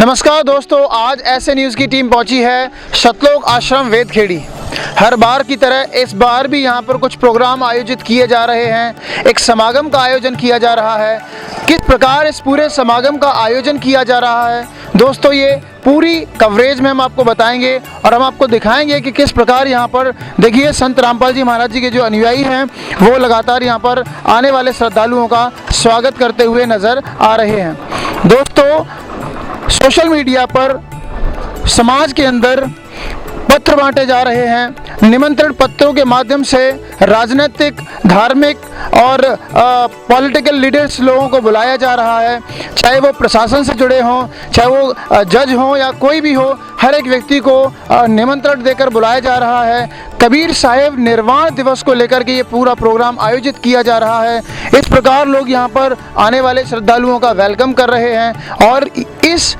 नमस्कार दोस्तों, आज ऐसे न्यूज़ की टीम पहुंची है सतलोक आश्रम वेदखेड़ी। हर बार की तरह इस बार भी यहां पर कुछ प्रोग्राम आयोजित किए जा रहे हैं। एक समागम का आयोजन किया जा रहा है। किस प्रकार इस पूरे समागम का आयोजन किया जा रहा है दोस्तों, ये पूरी कवरेज में हम आपको बताएंगे और हम आपको दिखाएंगे कि किस प्रकार यहाँ पर देखिए संत रामपाल जी महाराज जी के जो अनुयायी हैं वो लगातार यहाँ पर आने वाले श्रद्धालुओं का स्वागत करते हुए नज़र आ रहे हैं। दोस्तों, सोशल मीडिया पर समाज के अंदर पत्र बांटे जा रहे हैं। निमंत्रण पत्रों के माध्यम से राजनीतिक, धार्मिक और पॉलिटिकल लीडर्स लोगों को बुलाया जा रहा है। चाहे वो प्रशासन से जुड़े हों, चाहे वो जज हों या कोई भी हो, हर एक व्यक्ति को निमंत्रण देकर बुलाया जा रहा है। कबीर साहेब निर्वाण दिवस को लेकर के ये पूरा प्रोग्राम आयोजित किया जा रहा है। इस प्रकार लोग यहाँ पर आने वाले श्रद्धालुओं का वेलकम कर रहे हैं और इस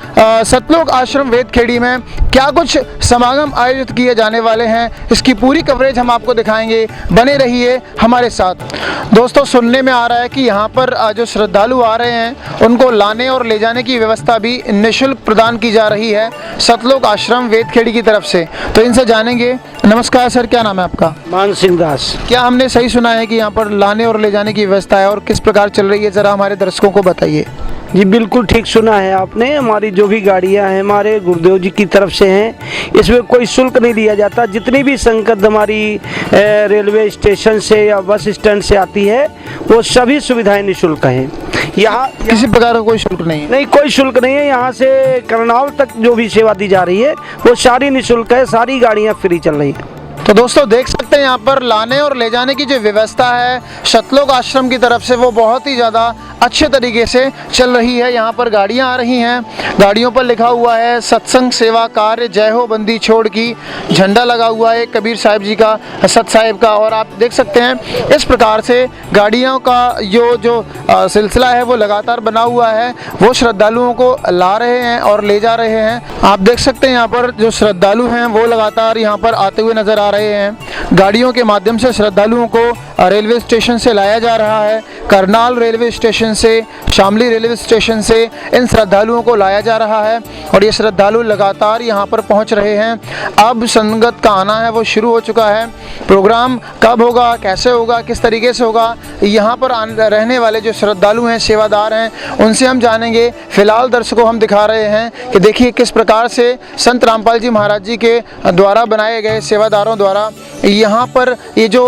सतलोक आश्रम वेदखेड़ी में क्या कुछ समागम आयोजित किए जाने वाले हैं, इसकी पूरी कवरेज हम आपको दिखाएंगे। बने रहिए हमारे साथ। दोस्तों, सुनने में आ रहा है कि यहाँ पर जो श्रद्धालु आ रहे हैं उनको लाने और ले जाने की व्यवस्था भी निःशुल्क प्रदान की जा रही है सतलोक आश्रम वेदखेड़ी की तरफ से। तो इनसे जानेंगे। नमस्कार सर, क्या नाम है आपका? मान सिंह दास। क्या हमने सही सुना है कि यहाँ पर लाने और ले जाने की व्यवस्था है और किस प्रकार चल रही है, ज़रा हमारे दर्शकों को बताइए। जी बिल्कुल ठीक सुना है आपने। हमारी जो भी गाड़ियां हैं हमारे गुरुदेव जी की तरफ से हैं, इसमें कोई शुल्क नहीं लिया जाता। जितनी भी संगत हमारी रेलवे स्टेशन से या बस स्टैंड से आती है वो सभी सुविधाएं निःशुल्क हैं। यहाँ किसी प्रकार का कोई शुल्क नहीं है? नहीं, कोई शुल्क नहीं है। यहाँ से करनाल तक जो भी सेवा दी जा रही है वो सारी निःशुल्क है। सारी गाड़ियाँ फ्री चल रही हैं। तो दोस्तों, देख सकते हैं यहाँ पर लाने और ले जाने की जो व्यवस्था है सतलोक आश्रम की तरफ से वो बहुत ही ज़्यादा अच्छे तरीके से चल रही है। यहाँ पर गाड़ियाँ आ रही हैं, गाड़ियों पर लिखा हुआ है सत्संग सेवा कार्य जय हो बंदी छोड़ की। झंडा लगा हुआ है कबीर साहिब जी का, सत साहिब का। और आप देख सकते हैं इस प्रकार से गाड़ियों का जो सिलसिला है वो लगातार बना हुआ है। वो श्रद्धालुओं को ला रहे हैं और ले जा रहे हैं। आप देख सकते हैं यहाँ पर जो श्रद्धालु हैं वो लगातार यहाँ पर आते हुए नज़र आ रहे हैं। गाड़ियों के माध्यम से श्रद्धालुओं को रेलवे स्टेशन से लाया जा रहा है। करनाल रेलवे स्टेशन से, शामली रेलवे स्टेशन से इन श्रद्धालुओं को लाया जा रहा है और ये श्रद्धालु लगातार यहाँ पर पहुँच रहे हैं। अब संगत का आना है वो शुरू हो चुका है। प्रोग्राम कब होगा, कैसे होगा, किस तरीके से होगा, यहाँ पर रहने वाले जो श्रद्धालु हैं, सेवादार हैं, उनसे हम जानेंगे। फिलहाल दर्शकों हम दिखा रहे हैं कि देखिए किस प्रकार से संत रामपाल जी महाराज जी के द्वारा बनाए गए सेवादारों द्वारा यहाँ पर ये जो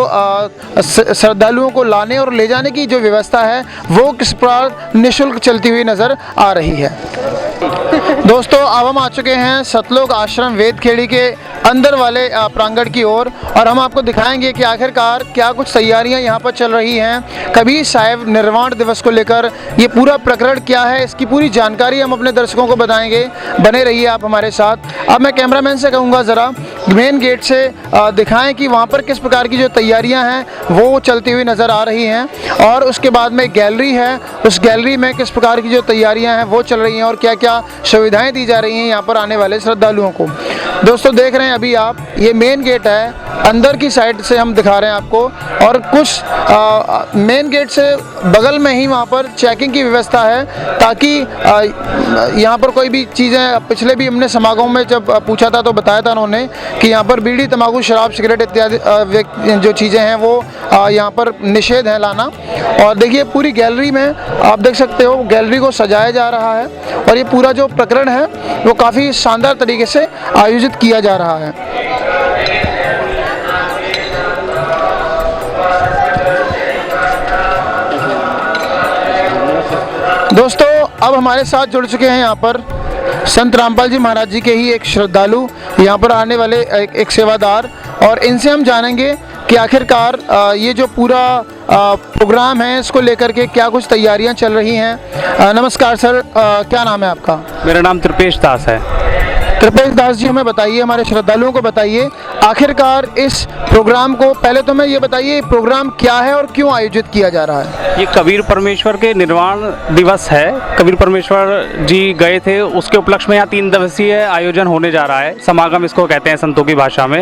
श्रद्धालुओं को लाने और ले जाने की जो व्यवस्था है वो किस प्रकार निःशुल्क चलती हुई नज़र आ रही है। दोस्तों, अब हम आ चुके हैं सतलोक आश्रम वेदखेड़ी के अंदर वाले प्रांगण की ओर और हम आपको दिखाएंगे कि आखिरकार क्या कुछ तैयारियां यहाँ पर चल रही हैं कबीर साहिब निर्वाण दिवस को लेकर। ये पूरा प्रकरण क्या है, इसकी पूरी जानकारी हम अपने दर्शकों को बताएंगे। बने रहिए आप हमारे साथ। अब मैं कैमरामैन से कहूँगा ज़रा मेन गेट से दिखाएं कि वहाँ पर किस प्रकार की जो तैयारियाँ हैं वो चलती हुई नज़र आ रही हैं और उसके बाद में गैलरी है, उस गैलरी में किस प्रकार की जो तैयारियाँ हैं वो चल रही हैं और क्या क्या सुविधाएं दी जा रही हैं यहाँ पर आने वाले श्रद्धालुओं को। दोस्तों, देख रहे हैं अभी आप, ये मेन गेट है, अंदर की साइड से हम दिखा रहे हैं आपको। और कुछ मेन गेट से बगल में ही वहाँ पर चेकिंग की व्यवस्था है ताकि यहाँ पर कोई भी चीज़ें, पिछले भी हमने समागमों में जब पूछा था तो बताया था उन्होंने कि यहाँ पर बीड़ी, तंबाकू, शराब, सिगरेट इत्यादि जो चीज़ें हैं वो यहाँ पर निषेध है लाना। और देखिए पूरी गैलरी में आप देख सकते हो, गैलरी को सजाया जा रहा है और ये पूरा जो प्रकरण है वो काफ़ी शानदार तरीके से आयोजित किया जा रहा है। दोस्तों, अब हमारे साथ जुड़ चुके हैं यहाँ पर संत रामपाल जी महाराज जी के ही एक श्रद्धालु, यहाँ पर आने वाले एक सेवादार, और इनसे हम जानेंगे कि आखिरकार ये जो पूरा प्रोग्राम है इसको लेकर के क्या कुछ तैयारियां चल रही हैं। नमस्कार सर, क्या नाम है आपका? मेरा नाम त्रिपेश दास है। त्रिपेश दास जी, हमें बताइए, हमारे श्रद्धालुओं को बताइए आखिरकार इस प्रोग्राम को, पहले तो मैं ये बताइए प्रोग्राम क्या है और क्यों आयोजित किया जा रहा है। ये कबीर परमेश्वर के निर्वाण दिवस है। कबीर परमेश्वर जी गए थे, उसके उपलक्ष्य में यहाँ 3 दिवसीय आयोजन होने जा रहा है। समागम इसको कहते हैं संतों की भाषा में।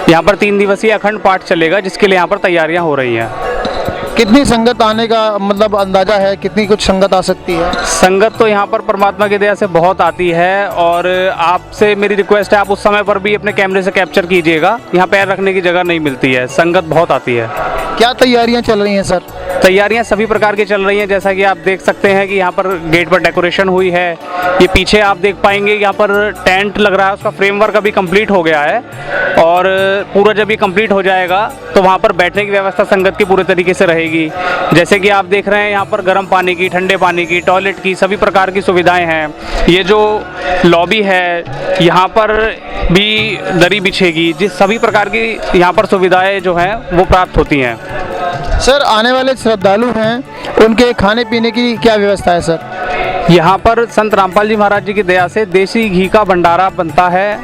यहाँ पर 3 दिवसीय अखंड पाठ चलेगा जिसके लिए यहाँ पर तैयारियाँ हो रही हैं। कितनी संगत आने का मतलब अंदाजा है, कितनी कुछ संगत आ सकती है? संगत तो यहाँ पर परमात्मा की दया से बहुत आती है, और आपसे मेरी रिक्वेस्ट है आप उस समय पर भी अपने कैमरे से कैप्चर कीजिएगा। यहाँ पैर रखने की जगह नहीं मिलती है, संगत बहुत आती है। क्या तैयारियां चल रही हैं सर? तैयारियां सभी प्रकार की चल रही हैं, जैसा कि आप देख सकते हैं कि यहाँ पर गेट पर डेकोरेशन हुई है। ये पीछे आप देख पाएंगे यहाँ पर टेंट लग रहा है, उसका फ्रेमवर्क अभी कंप्लीट हो गया है, और पूरा जब ये कंप्लीट हो जाएगा तो वहाँ पर बैठने की व्यवस्था संगत की पूरे तरीके से रहेगी। जैसे कि आप देख रहे हैं यहाँ पर गर्म पानी की, ठंडे पानी की, टॉयलेट की सभी प्रकार की सुविधाएँ हैं। ये जो लॉबी है यहाँ पर भी दरी बिछेगी, जिस सभी प्रकार की यहाँ पर सुविधाएँ जो हैं वो प्राप्त होती हैं। सर आने वाले श्रद्धालु हैं उनके खाने पीने की क्या व्यवस्था है सर? यहाँ पर संत रामपाल जी महाराज जी की दया से देसी घी का भंडारा बनता है,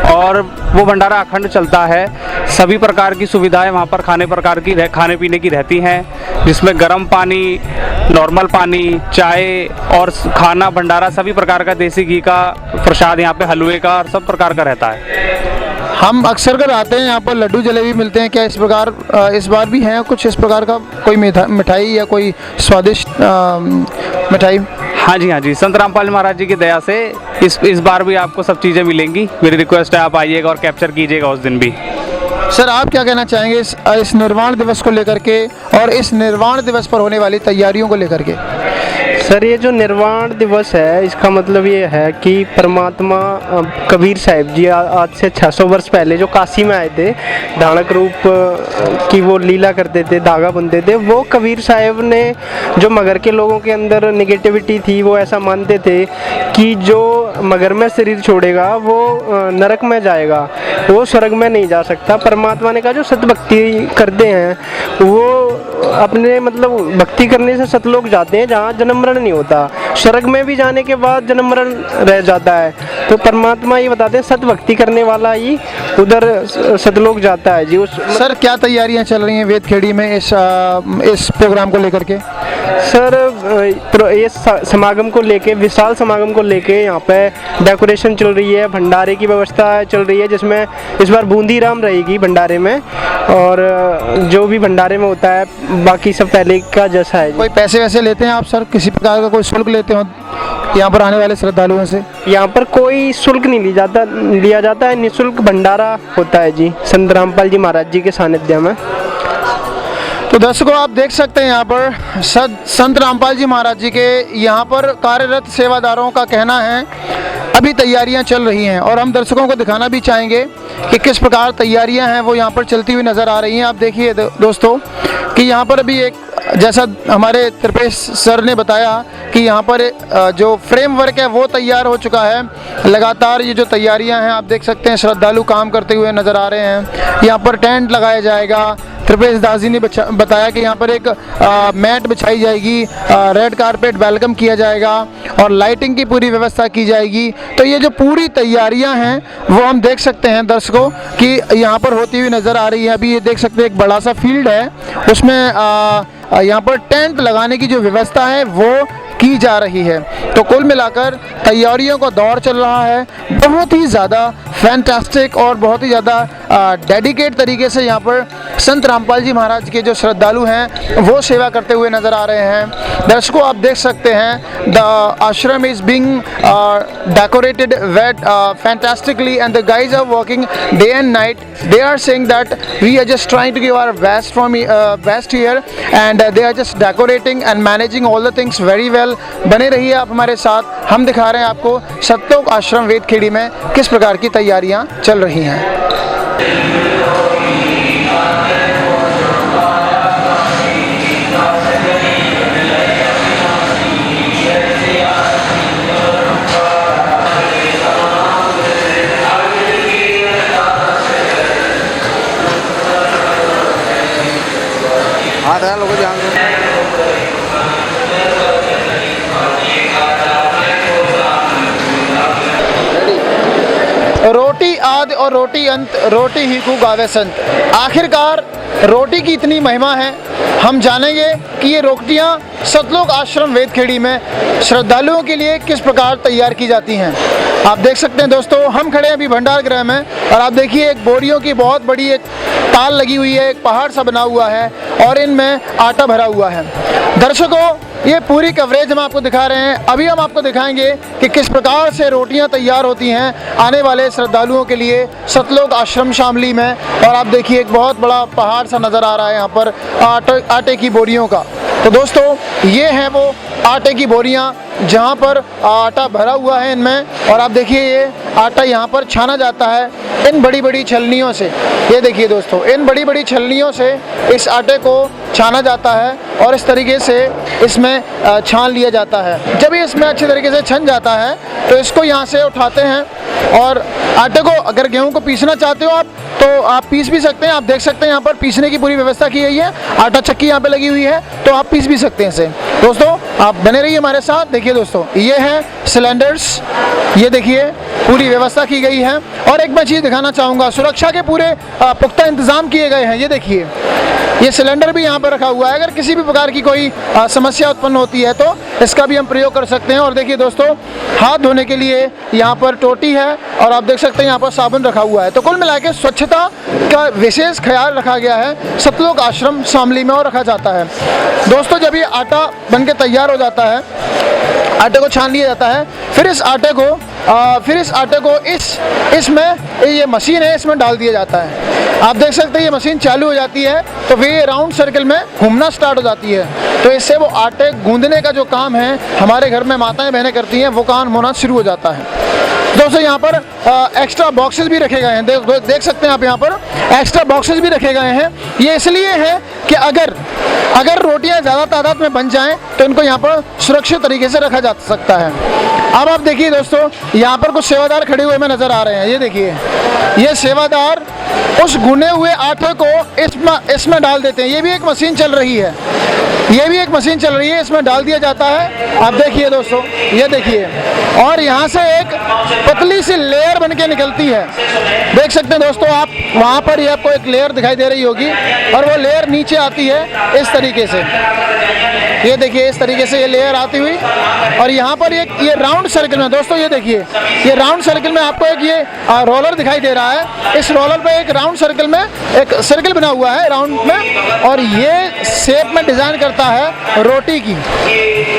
और वो भंडारा अखंड चलता है। सभी प्रकार की सुविधाएं वहाँ पर खाने पीने की रहती हैं, जिसमें गर्म पानी, नॉर्मल पानी, चाय और खाना भंडारा सभी प्रकार का, देसी घी का प्रसाद, यहाँ पे हलवे का और सब प्रकार का रहता है। हम अक्सर कर आते हैं यहाँ पर लड्डू जलेबी मिलते हैं, क्या इस प्रकार इस बार भी है कुछ इस प्रकार का कोई मिठाई या कोई स्वादिष्ट मिठाई? हाँ जी, संत रामपाल महाराज जी की दया से इस बार भी आपको सब चीज़ें मिलेंगी। मेरी रिक्वेस्ट है आप आइएगा और कैप्चर कीजिएगा उस दिन भी। सर आप क्या कहना चाहेंगे इस निर्वाण दिवस को लेकर के और इस निर्वाण दिवस पर होने वाली तैयारियों को लेकर के? सर ये जो निर्वाण दिवस है इसका मतलब ये है कि परमात्मा कबीर साहिब जी आज से 600 वर्ष पहले जो काशी में आए थे, धानक रूप की वो लीला करते थे, धागा बुनते थे, वो कबीर साहिब ने जो मगर के लोगों के अंदर नेगेटिविटी थी वो ऐसा मानते थे कि जो मगर में शरीर छोड़ेगा वो नरक में जाएगा, वो स्वर्ग में नहीं जा सकता। परमात्मा ने कहा जो सतभक्ति करते हैं वो अपने मतलब भक्ति करने से सतलोक जाते हैं जहाँ जन्म मरण नहीं होता, स्वर्ग में भी जाने के बाद जन्म मरण रह जाता है। तो परमात्मा ये बताते हैं सतभक्ति करने वाला ही उधर सतलोक जाता है जी। सर क्या तैयारियां चल रही हैं वेदखेड़ी में इस प्रोग्राम को लेकर के? सर ये समागम को लेके, विशाल समागम को लेके यहाँ पे डेकोरेशन चल रही है, भंडारे की व्यवस्था चल रही है, जिसमें इस बार बूंदी राम रहेगी भंडारे में, और जो भी भंडारे में होता है बाकी सब पहले का जैसा है। कोई पैसे वैसे लेते हैं आप सर, किसी प्रकार का कोई शुल्क लेते हो यहाँ पर आने वाले श्रद्धालुओं से? यहाँ पर कोई शुल्क नहीं लिया जाता है, निःशुल्क भंडारा होता है जी संत रामपाल जी महाराज जी के सानिध्य में। तो दर्शकों आप देख सकते हैं यहाँ पर संत रामपाल जी महाराज जी के यहाँ पर कार्यरत सेवादारों का कहना है अभी तैयारियां चल रही हैं, और हम दर्शकों को दिखाना भी चाहेंगे कि किस प्रकार तैयारियां हैं वो यहाँ पर चलती हुई नज़र आ रही हैं। आप देखिए दोस्तों कि यहाँ पर अभी एक, जैसा हमारे त्रिपेश सर ने बताया कि यहाँ पर जो फ्रेमवर्क है वो तैयार हो चुका है। लगातार ये जो तैयारियां हैं आप देख सकते हैं, श्रद्धालु काम करते हुए नज़र आ रहे हैं। यहाँ पर टेंट लगाया जाएगा, त्रिपेश दास जी ने बताया कि यहाँ पर एक मैट बिछाई जाएगी, रेड कारपेट वेलकम किया जाएगा और लाइटिंग की पूरी व्यवस्था की जाएगी। तो ये जो पूरी तैयारियां हैं वो हम देख सकते हैं दर्शकों कि यहाँ पर होती हुई नज़र आ रही है। अभी ये देख सकते हैं एक बड़ा सा फील्ड है, उसमें यहाँ पर टेंट लगाने की जो व्यवस्था है वो की जा रही है। तो कुल मिलाकर तैयारियों का दौर चल रहा है, बहुत ही ज़्यादा फैंटास्टिक और बहुत ही ज़्यादा डेडिकेट तरीके से यहाँ पर संत रामपाल जी महाराज के जो श्रद्धालु हैं वो सेवा करते हुए नज़र आ रहे हैं। दर्शकों आप देख सकते हैं द आश्रम is being decorated fantastically and the guys are working day and night. They are saying that we are just trying to give our best here and they are just decorating and managing all the things very well. बने रहिए आप हमारे साथ, हम दिखा रहे हैं आपको सतलोक आश्रम वेदखेड़ी में किस प्रकार की तैयारियां चल रही हैं। रोटी आदि और रोटी अंत, रोटी ही को गावे संत। आखिरकार रोटी की इतनी महिमा है, हम जानेंगे कि ये रोटियां सतलोक आश्रम वेदखेड़ी में श्रद्धालुओं के लिए किस प्रकार तैयार की जाती हैं। आप देख सकते हैं दोस्तों, हम खड़े हैं अभी भंडार गृह में और आप देखिए एक बोरियों की बहुत बड़ी एक ताल लगी हुई है, एक पहाड़ सा बना हुआ है और इनमें आटा भरा हुआ है। दर्शकों, ये पूरी कवरेज हम आपको दिखा रहे हैं। अभी हम आपको दिखाएंगे कि किस प्रकार से रोटियां तैयार होती हैं आने वाले श्रद्धालुओं के लिए सतलोक आश्रम शामली में। और आप देखिए एक बहुत बड़ा पहाड़ सा नज़र आ रहा है यहाँ पर आटे की बोरियों का। तो दोस्तों, ये हैं वो आटे की बोरियां जहाँ पर आटा भरा हुआ है इनमें। और आप देखिए ये आटा यहाँ पर छाना जाता है इन बड़ी बड़ी छलनियों से। ये देखिए दोस्तों, इन बड़ी बड़ी छलनियों से इस आटे को छाना जाता है और इस तरीके से इसमें छान लिया जाता है। जब ये इसमें अच्छे तरीके से छन जाता है तो इसको यहाँ से उठाते हैं और आटे को, अगर गेहूं को पीसना चाहते हो आप तो आप पीस भी सकते हैं। आप देख सकते हैं यहाँ पर पीसने की पूरी व्यवस्था की गई है, आटा चक्की यहाँ पे लगी हुई है, तो आप पीस भी सकते हैं इसे। दोस्तों, आप बने रहिए हमारे साथ। देखिए दोस्तों, ये हैं सिलेंडर्स, ये देखिए पूरी व्यवस्था की गई है। और एक मैं चीज़ दिखाना चाहूँगा, सुरक्षा के पूरे पुख्ता इंतज़ाम किए गए हैं। ये देखिए, ये सिलेंडर भी यहाँ पर रखा हुआ है, अगर किसी भी प्रकार की कोई समस्या उत्पन्न होती है तो इसका भी हम प्रयोग कर सकते हैं। और देखिए दोस्तों, हाथ धोने के लिए यहाँ पर टोटी है और आप देख सकते हैं यहाँ पर साबुन रखा हुआ है। तो कुल मिला के स्वच्छता का विशेष ख्याल रखा गया है सतलोक आश्रम शामली में और रखा जाता है। दोस्तों, जब ये आटा बन के तैयार हो जाता है, आटे को छान लिया जाता है, फिर इस आटे को इसमें ये मशीन है, इसमें डाल दिया जाता है। आप देख सकते हैं ये मशीन चालू हो जाती है तो फिर ये राउंड सर्कल में घूमना स्टार्ट हो जाती है। तो इससे वो आटे गूंदने का जो काम है हमारे घर में माताएं बहनें करती हैं, वो काम होना शुरू हो जाता है। दोस्तों, यहाँ पर एक्स्ट्रा बॉक्सेस भी रखे गए हैं। देख सकते हैं आप, यहाँ पर एक्स्ट्रा बॉक्सेस भी रखे गए हैं। ये इसलिए है कि अगर रोटियां ज़्यादा तादाद में बन जाएं तो इनको यहाँ पर सुरक्षित तरीके से रखा जा सकता है। अब आप देखिए दोस्तों, यहाँ पर कुछ सेवादार खड़े हुए में नज़र आ रहे हैं। ये देखिए, ये सेवादार उस गुने हुए आटे को इसमें डाल देते हैं। ये भी एक मशीन चल रही है, इसमें डाल दिया जाता है। आप देखिए दोस्तों, ये देखिए, और यहाँ से एक पतली सी लेयर बन के निकलती है। देख सकते हैं दोस्तों आप, वहाँ पर ये आपको एक लेयर दिखाई दे रही होगी और वो लेयर नीचे आती है इस तरीके से। ये देखिए, इस तरीके से ये लेयर आती हुई और यहाँ पर ये राउंड सर्कल में, दोस्तों ये देखिए, ये राउंड सर्कल में आपको एक ये रोलर दिखाई दे रहा है। इस रोलर पे एक राउंड सर्कल में एक सर्कल बना हुआ है राउंड में, और ये शेप में डिज़ाइन करता है रोटी की।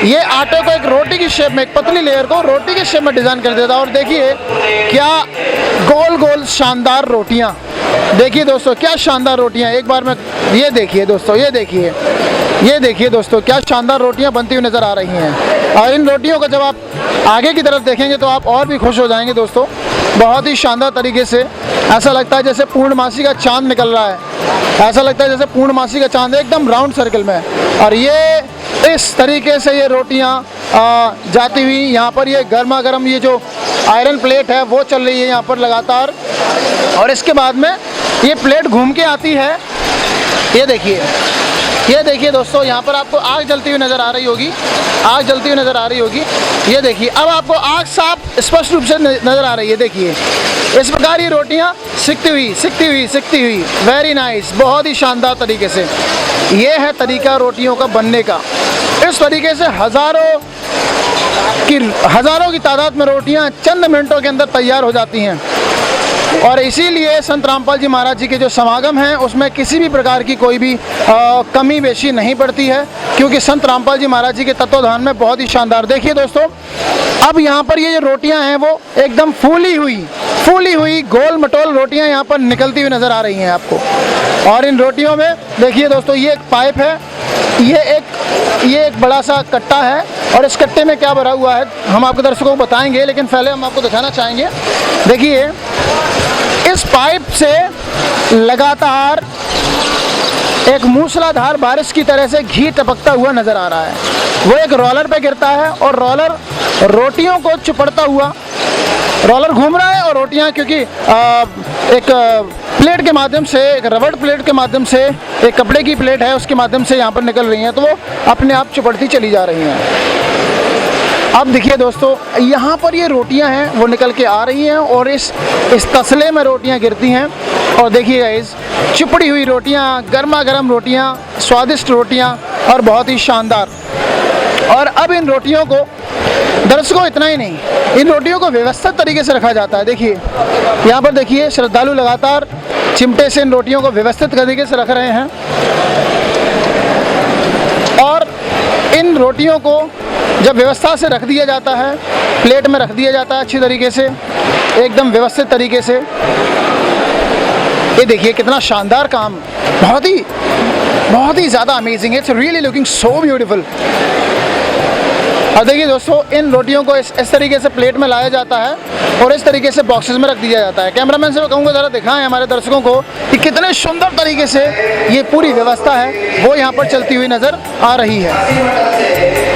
ये आटे को एक रोटी की शेप में, एक पतली लेयर को रोटी की शेप में डिज़ाइन कर देता है। और देखिए क्या गोल गोल शानदार रोटियाँ, देखिए दोस्तों क्या शानदार रोटियाँ। एक बार में ये देखिए दोस्तों, ये देखिए दोस्तों, क्या शानदार रोटियां बनती हुई नज़र आ रही हैं। और इन रोटियों को जब आप आगे की तरफ देखेंगे तो आप और भी खुश हो जाएंगे दोस्तों। बहुत ही शानदार तरीके से, ऐसा लगता है जैसे पूर्णमासी का चांद निकल रहा है, ऐसा लगता है जैसे पूर्णमासी का चांद एकदम राउंड सर्कल में। और ये इस तरीके से ये रोटियां जाती हुई, यहाँ पर ये गर्मा गर्म ये जो आयरन प्लेट है वो चल रही है यहाँ पर लगातार, और इसके बाद में ये प्लेट घूम के आती है। ये देखिए दोस्तों, यहाँ पर आपको आग जलती हुई नज़र आ रही होगी, ये देखिए, अब आपको आग साफ स्पष्ट रूप से नज़र आ रही है। देखिए, इस प्रकार ये रोटियाँ सिकती हुई, वेरी नाइस, बहुत ही शानदार तरीके से। ये है तरीका रोटियों का बनने का। इस तरीके से हज़ारों की तादाद में रोटियाँ चंद मिनटों के अंदर तैयार हो जाती हैं। और इसीलिए संत रामपाल जी महाराज जी के जो समागम हैं उसमें किसी भी प्रकार की कोई भी कमी बेशी नहीं पड़ती है, क्योंकि संत रामपाल जी महाराज जी के तत्वाधान में बहुत ही शानदार। देखिए दोस्तों, अब यहाँ पर ये जो रोटियाँ हैं वो एकदम फूली हुई गोल मटोल रोटियाँ यहाँ पर निकलती हुई नज़र आ रही हैं आपको। और इन रोटियों में देखिए दोस्तों, ये एक पाइप है, ये एक बड़ा सा कट्टा है, और इस कट्टे में क्या भरा हुआ है हम आपके दर्शकों को बताएंगे, लेकिन पहले हम आपको दिखाना चाहेंगे। देखिए, इस पाइप से लगातार एक मूसलाधार बारिश की तरह से घी टपकता हुआ नज़र आ रहा है। वो एक रोलर पे गिरता है और रोलर रोटियों को चिपड़ता हुआ, रोलर घूम रहा है और रोटियां, क्योंकि एक प्लेट के माध्यम से, एक रबड़ प्लेट के माध्यम से, एक कपड़े की प्लेट है उसके माध्यम से यहाँ पर निकल रही हैं, तो वो अपने आप चिपड़ती चली जा रही हैं। अब देखिए दोस्तों, यहाँ पर ये रोटियाँ हैं वो निकल के आ रही हैं और इस तसले में रोटियाँ गिरती हैं। और देखिएगा, इस चिपड़ी हुई रोटियाँ, गर्मा गर्म रोटियाँ, स्वादिष्ट रोटियाँ और बहुत ही शानदार। और अब इन रोटियों को, दर्शकों इतना ही नहीं, इन रोटियों को व्यवस्थित तरीके से रखा जाता है। देखिए यहाँ पर देखिए श्रद्धालु लगातार चिमटे से इन रोटियों को व्यवस्थित तरीके से रख रहे हैं और इन रोटियों को जब व्यवस्था से रख दिया जाता है, प्लेट में रख दिया जाता है अच्छी तरीके से, एकदम व्यवस्थित तरीके से। ये देखिए कितना शानदार काम, बहुत ही ज़्यादा अमेजिंग है। It's really looking so beautiful. और देखिए दोस्तों, इन रोटियों को इस तरीके से प्लेट में लाया जाता है और इस तरीके से बॉक्सेस में रख दिया जाता है। कैमरामैन से मैं कहूँगा ज़रा दिखाएं हमारे दर्शकों को कि कितने सुंदर तरीके से ये पूरी व्यवस्था है वो यहाँ पर चलती हुई नज़र आ रही है।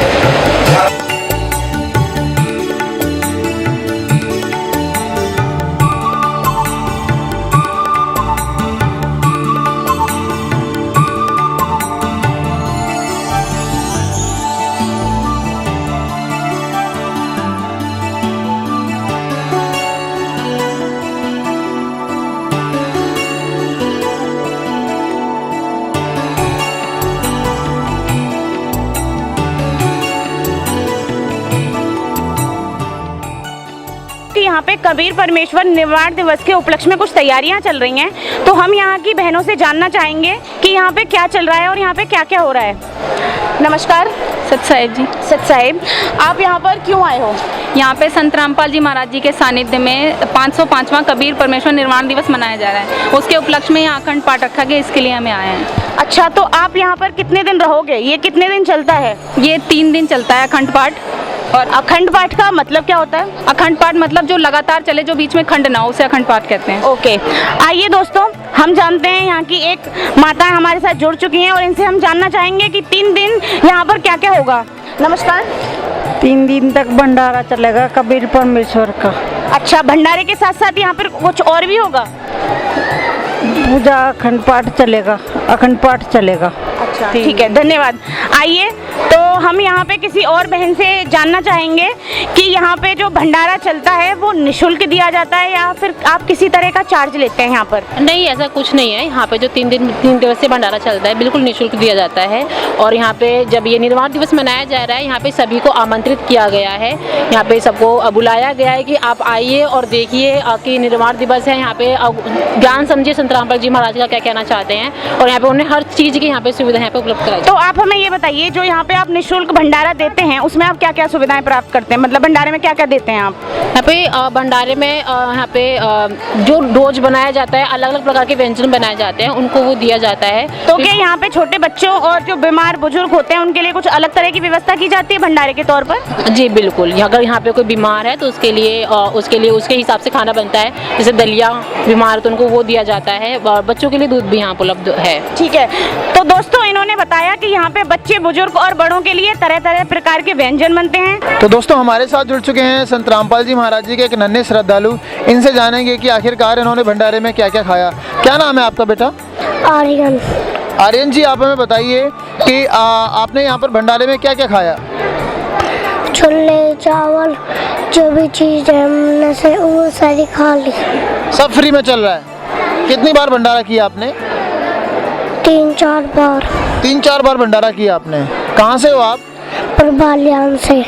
यहाँ पे कबीर परमेश्वर निर्वाण दिवस के उपलक्ष्य में कुछ तैयारियां चल रही हैं, तो हम यहाँ की बहनों से जानना चाहेंगे कि यहाँ पे क्या चल रहा है और यहाँ पे क्या क्या हो रहा है। नमस्कार। सत साहिब जी। सत साहिब, आप यहाँ पर क्यों आए हो? यहाँ पे संत रामपाल जी महाराज जी के सानिध्य में 505वां कबीर परमेश्वर निर्वाण दिवस मनाया जा रहा है। उसके उपलक्ष्य में यहाँ अखंड पाठ रखा गया, इसके लिए हमें आए हैं। अच्छा, तो आप यहाँ पर कितने दिन रहोगे? ये कितने दिन चलता है? ये 3 दिन चलता है अखंड पाठ। और अखंड पाठ का मतलब क्या होता है? अखंड पाठ मतलब जो लगातार चले, जो बीच में खंड ना हो, उसे अखंड पाठ कहते हैं। ओके, आइए दोस्तों, हम जानते हैं यहाँ की एक माता हमारे साथ जुड़ चुकी हैं और इनसे हम जानना चाहेंगे कि 3 दिन यहाँ पर क्या क्या होगा। नमस्कार। 3 दिन तक भंडारा चलेगा कबीर परमेश्वर का। अच्छा, भंडारे के साथ साथ यहाँ पर कुछ और भी होगा? पूजा अखंड पाठ चलेगा, अखंड पाठ चलेगा। अच्छा, ठीक है, धन्यवाद। आइए, तो हम यहाँ पे किसी और बहन से जानना चाहेंगे कि यहाँ पे जो भंडारा चलता है वो निःशुल्क दिया जाता है या फिर आप किसी तरह का चार्ज लेते हैं यहाँ पर? नहीं, ऐसा कुछ नहीं है। यहाँ पे जो 3 दिवसीय भंडारा चलता है बिल्कुल निःशुल्क दिया जाता है। और यहाँ पे जब ये निर्वाण दिवस मनाया जा रहा है, यहाँ पे सभी को आमंत्रित किया गया है। यहाँ पे सबको बुलाया गया है कि आप आइए और देखिए कि निर्वाण दिवस है। यहाँ पे ज्ञान समझिए संत रामपाल जी महाराज का क्या कहना चाहते हैं और यहाँ पे उन्हें हर चीज़ की यहाँ पे सुविधा यहाँ पे उपलब्ध कराई। तो आप हमें ये बताइए, जो यहाँ पे आप निःशुल्क भंडारा देते हैं उसमें आप क्या क्या सुविधाएं प्राप्त करते हैं? मतलब भंडारे में क्या क्या देते हैं आप? यहाँ पे भंडारे में यहाँ पे जो रोज बनाया जाता है, अलग अलग प्रकार के व्यंजन बनाए जाते हैं, उनको वो दिया जाता है। तो क्या यहाँ पे छोटे बच्चों और जो बीमार बुजुर्ग होते हैं उनके लिए कुछ अलग तरह की व्यवस्था की जाती है भंडारे के तौर पर? जी बिल्कुल। अगर यहाँ पे कोई बीमार है तो उसके लिए उसके हिसाब से खाना बनता है। जैसे दलिया, बीमार तो उनको वो दिया जाता है। बच्चों के लिए दूध भी यहाँ उपलब्ध है। ठीक है, तो दोस्तों इन्होंने बताया कि यहाँ पे बच्चे, बुजुर्ग और बड़ों के लिए तरह तरह प्रकार के व्यंजन बनते हैं। तो दोस्तों हमारे साथ जुड़ चुके हैं संत रामपाल जी महाराज जी के एक नन्हे श्रद्धालु। इनसे जानेंगे कि आखिरकार इन्होंने भंडारे में क्या क्या खाया। क्या नाम है आपका बेटा? आर्यन। आर्यन जी, आप हमें बताइए कि आपने यहाँ पर भंडारे में क्या क्या खाया? छोले, चावल, जो भी चीज़ है हमने से वो सारी खा ली। सब फ्री में चल रहा है। कितनी बार भंडारा किया आपने? 3-4 बार। 3-4 बार भंडारा किया आपने। कहाँ से हो आप? प्रभालियान से।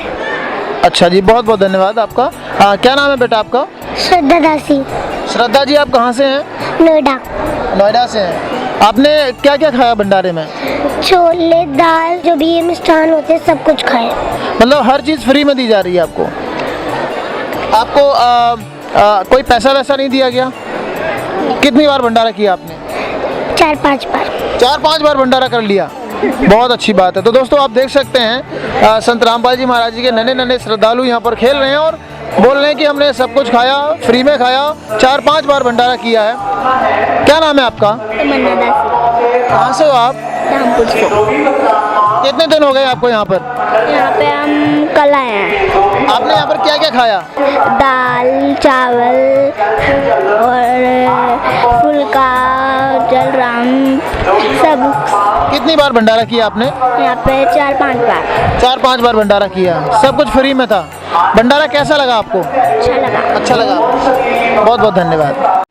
अच्छा जी, बहुत बहुत धन्यवाद आपका। क्या नाम है बेटा आपका? श्रद्धा दासी। श्रद्धा जी, आप कहाँ से हैं? नोएडा। नोएडा से हैं। आपने क्या क्या खाया भंडारे में? छोले, दाल, जो भी मिष्ठान होते हैं सब कुछ खाए। मतलब हर चीज़ फ्री में दी जा रही है आपको? आपको कोई पैसा वैसा नहीं दिया गया? कितनी बार भंडारा किया आपने? 4-5 बार। 4-5 बार भंडारा कर लिया। बहुत अच्छी बात है। तो दोस्तों आप देख सकते हैं संत रामपाल जी महाराज जी के नन्हे नन्हे श्रद्धालु यहाँ पर खेल रहे हैं और बोल रहे हैं कि हमने सब कुछ खाया, फ्री में खाया, 4-5 बार भंडारा किया है। क्या नाम है आपका? तमन्ना दासी। कहाँ से हो आप? रामपुर से। कितने दिन हो गए आपको यहाँ पर? यहाँ पे हम कल आए हैं। आपने यहाँ पर क्या क्या खाया? दाल, चावल और फुल्का, जलराम, सब। कितनी बार भंडारा किया आपने? यहाँ पे 4-5 बार। 4-5 बार भंडारा किया। सब कुछ फ्री में था। भंडारा कैसा लगा आपको? अच्छा लगा। अच्छा लगा। बहुत बहुत धन्यवाद।